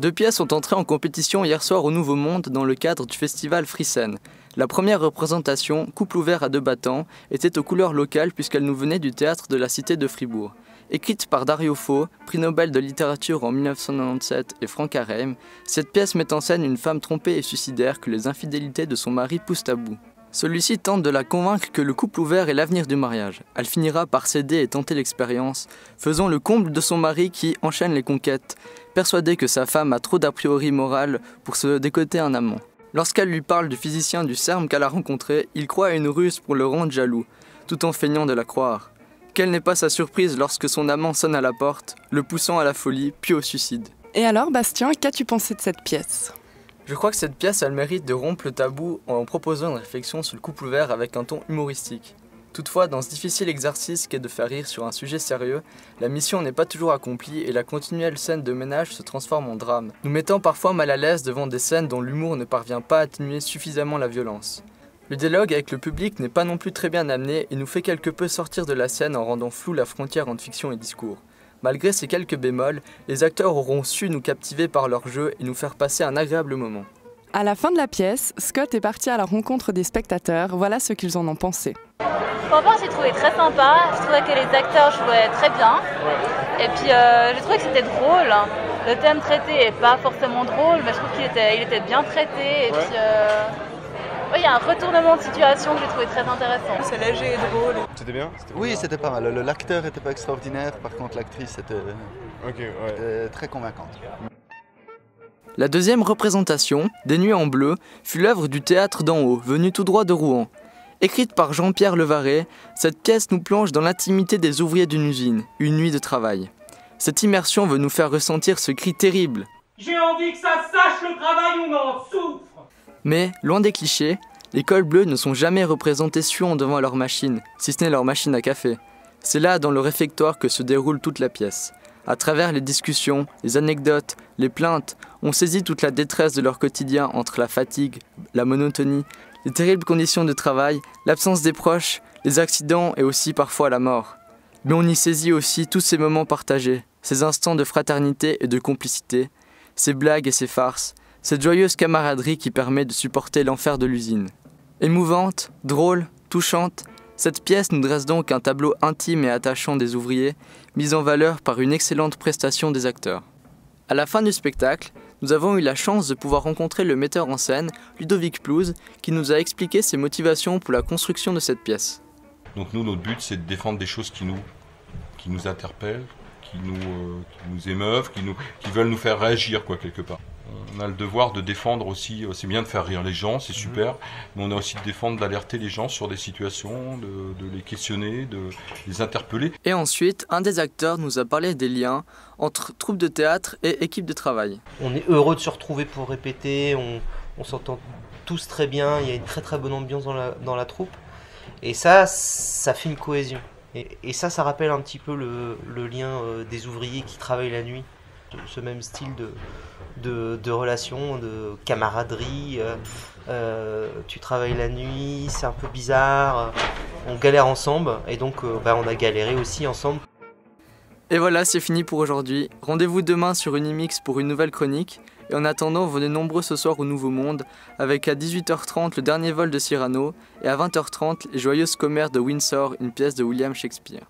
Deux pièces sont entrées en compétition hier soir au Nouveau Monde dans le cadre du festival Frissen. La première représentation, Couple ouvert à deux battants, était aux couleurs locales puisqu'elle nous venait du théâtre de la Cité de Fribourg. Écrite par Dario Fo, prix Nobel de littérature en 1997 et Frank Arheim, cette pièce met en scène une femme trompée et suicidaire que les infidélités de son mari poussent à bout. Celui-ci tente de la convaincre que le couple ouvert est l'avenir du mariage. Elle finira par céder et tenter l'expérience, faisant le comble de son mari qui enchaîne les conquêtes, persuadé que sa femme a trop d'a priori moral pour se décoter un amant. Lorsqu'elle lui parle du physicien du CERN qu'elle a rencontré, il croit à une ruse pour le rendre jaloux, tout en feignant de la croire. Quelle n'est pas sa surprise lorsque son amant sonne à la porte, le poussant à la folie, puis au suicide. Et alors, Bastien, qu'as-tu pensé de cette pièce ? Je crois que cette pièce a le mérite de rompre le tabou en proposant une réflexion sur le couple ouvert avec un ton humoristique. Toutefois, dans ce difficile exercice qu'est de faire rire sur un sujet sérieux, la mission n'est pas toujours accomplie et la continuelle scène de ménage se transforme en drame, nous mettant parfois mal à l'aise devant des scènes dont l'humour ne parvient pas à atténuer suffisamment la violence. Le dialogue avec le public n'est pas non plus très bien amené et nous fait quelque peu sortir de la scène en rendant floue la frontière entre fiction et discours. Malgré ces quelques bémols, les acteurs auront su nous captiver par leur jeu et nous faire passer un agréable moment. À la fin de la pièce, Scott est parti à la rencontre des spectateurs. Voilà ce qu'ils en ont pensé. Franchement, j'ai trouvé très sympa. Je trouvais que les acteurs jouaient très bien. Et puis, j'ai trouvé que c'était drôle. Le thème traité n'est pas forcément drôle, mais je trouve qu'il était bien traité. Et puis, il y a un retournement de situation que j'ai trouvé très intéressant. C'est léger et drôle. C'était bien? Oui, c'était pas mal. L'acteur était pas extraordinaire, par contre l'actrice était très convaincante. La deuxième représentation, Des Nuits en bleu, fut l'œuvre du théâtre d'en haut, venu tout droit de Rouen. Écrite par Jean-Pierre Levarret, cette pièce nous plonge dans l'intimité des ouvriers d'une usine, une nuit de travail. Cette immersion veut nous faire ressentir ce cri terrible. J'ai envie que ça sache le travail, on en souffre. Mais, loin des clichés, les cols bleus ne sont jamais représentés suant devant leur machine, si ce n'est leur machine à café. C'est là, dans le réfectoire, que se déroule toute la pièce. À travers les discussions, les anecdotes, les plaintes, on saisit toute la détresse de leur quotidien entre la fatigue, la monotonie, les terribles conditions de travail, l'absence des proches, les accidents et aussi parfois la mort. Mais on y saisit aussi tous ces moments partagés, ces instants de fraternité et de complicité, ces blagues et ces farces, cette joyeuse camaraderie qui permet de supporter l'enfer de l'usine. Émouvante, drôle, touchante, cette pièce nous dresse donc un tableau intime et attachant des ouvriers, mis en valeur par une excellente prestation des acteurs. À la fin du spectacle, nous avons eu la chance de pouvoir rencontrer le metteur en scène, Ludovic Plouz, qui nous a expliqué ses motivations pour la construction de cette pièce. Donc nous, notre but, c'est de défendre des choses qui nous interpellent, qui nous émeuvent, qui veulent nous faire réagir, quelque part. On a le devoir de défendre aussi, c'est bien de faire rire les gens, c'est super, mais on a aussi de défendre, d'alerter les gens sur des situations, de les questionner, de les interpeller. Et ensuite, un des acteurs nous a parlé des liens entre troupe de théâtre et équipe de travail. On est heureux de se retrouver pour répéter, on s'entend tous très bien, il y a une très très bonne ambiance dans la troupe, et ça fait une cohésion. Et ça rappelle un petit peu le lien des ouvriers qui travaillent la nuit, ce même style de relation, de camaraderie. Tu travailles la nuit, c'est un peu bizarre, on galère ensemble et donc on a galéré aussi ensemble. Et voilà, c'est fini pour aujourd'hui. Rendez-vous demain sur Unimix pour une nouvelle chronique. Et en attendant, venez nombreux ce soir au Nouveau Monde, avec à 18h30 le dernier vol de Cyrano et à 20h30 les Joyeuses Commères de Windsor, une pièce de William Shakespeare.